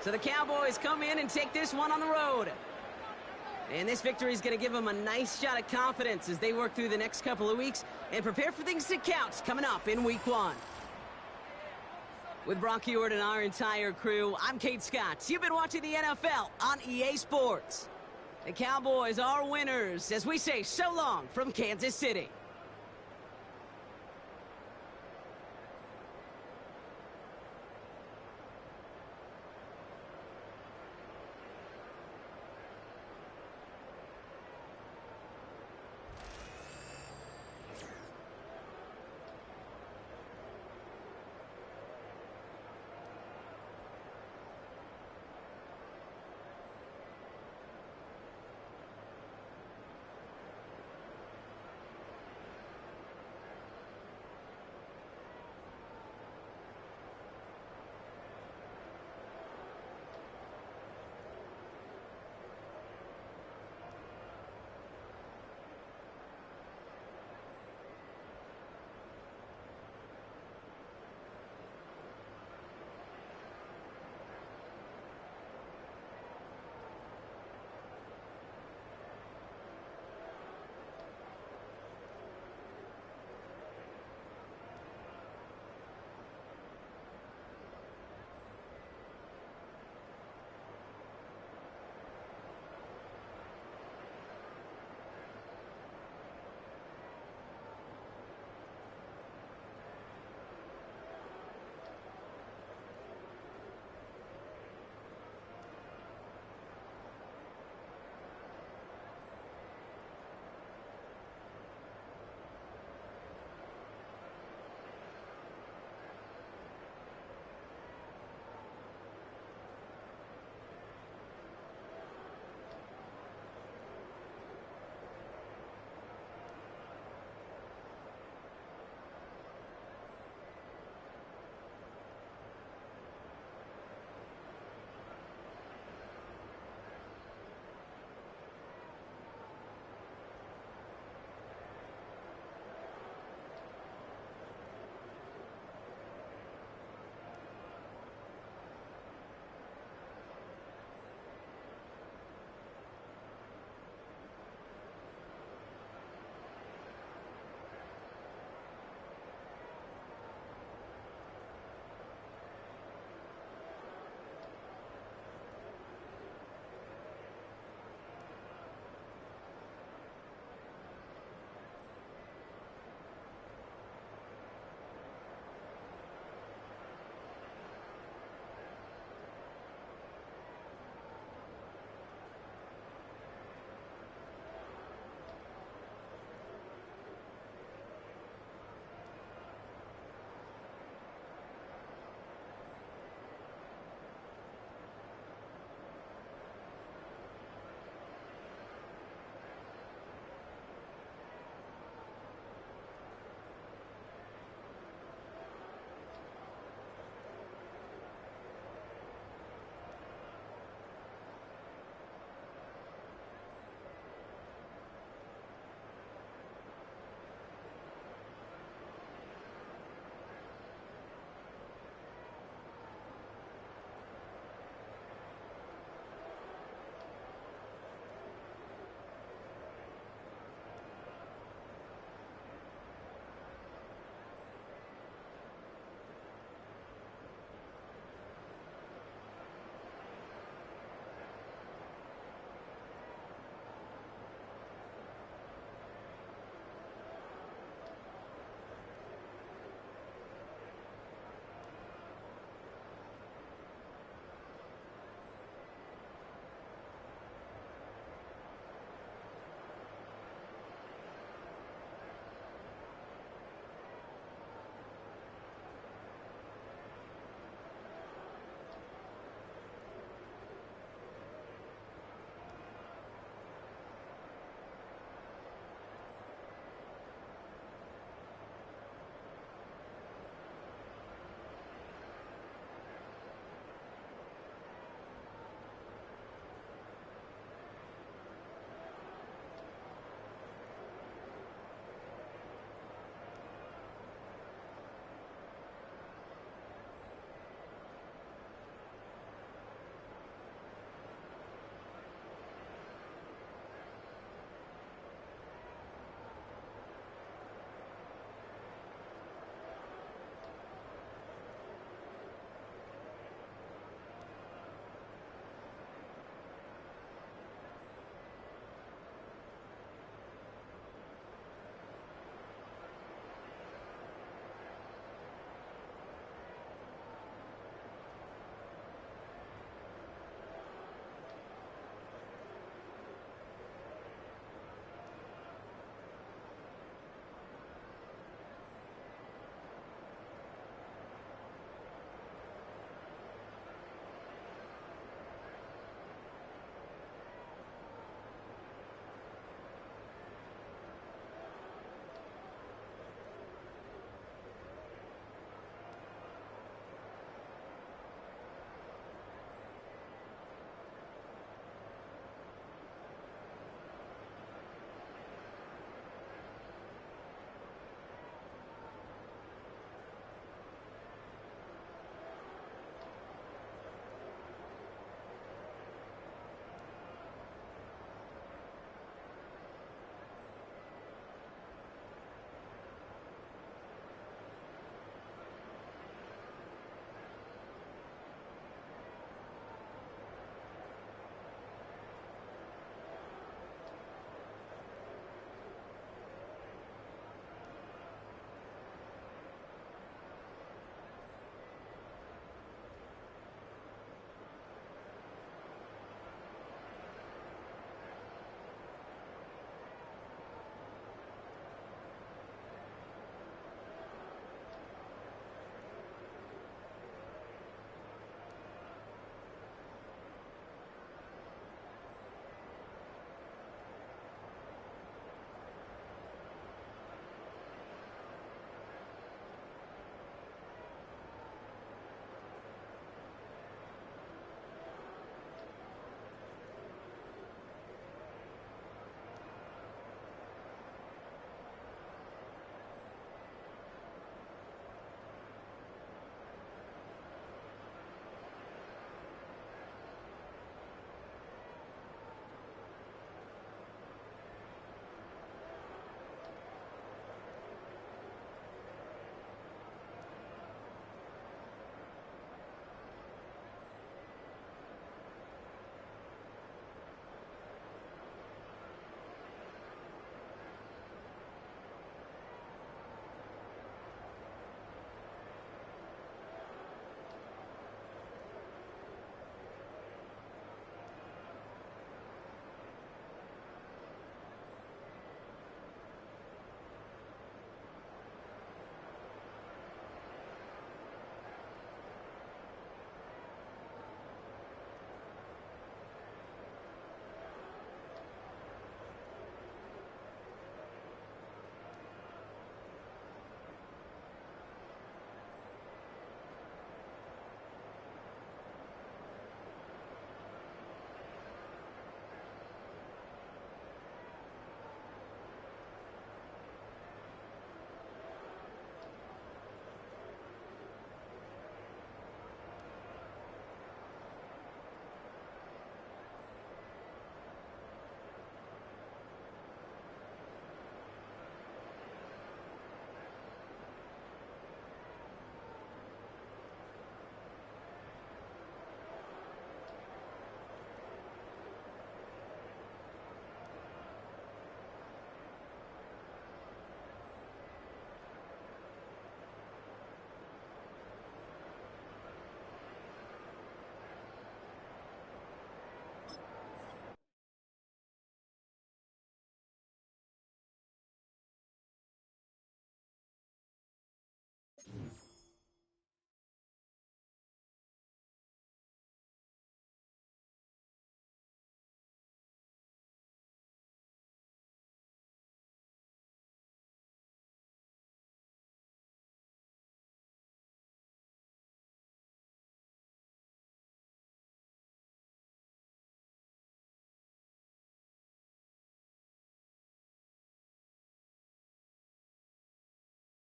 So the Cowboys come in and take this one on the road. And this victory is going to give them a nice shot of confidence as they work through the next couple of weeks and prepare for things to count coming up in Week 1. With Brock Ewart and our entire crew, I'm Kate Scott. You've been watching the NFL on EA Sports. The Cowboys are winners as we say so long from Kansas City.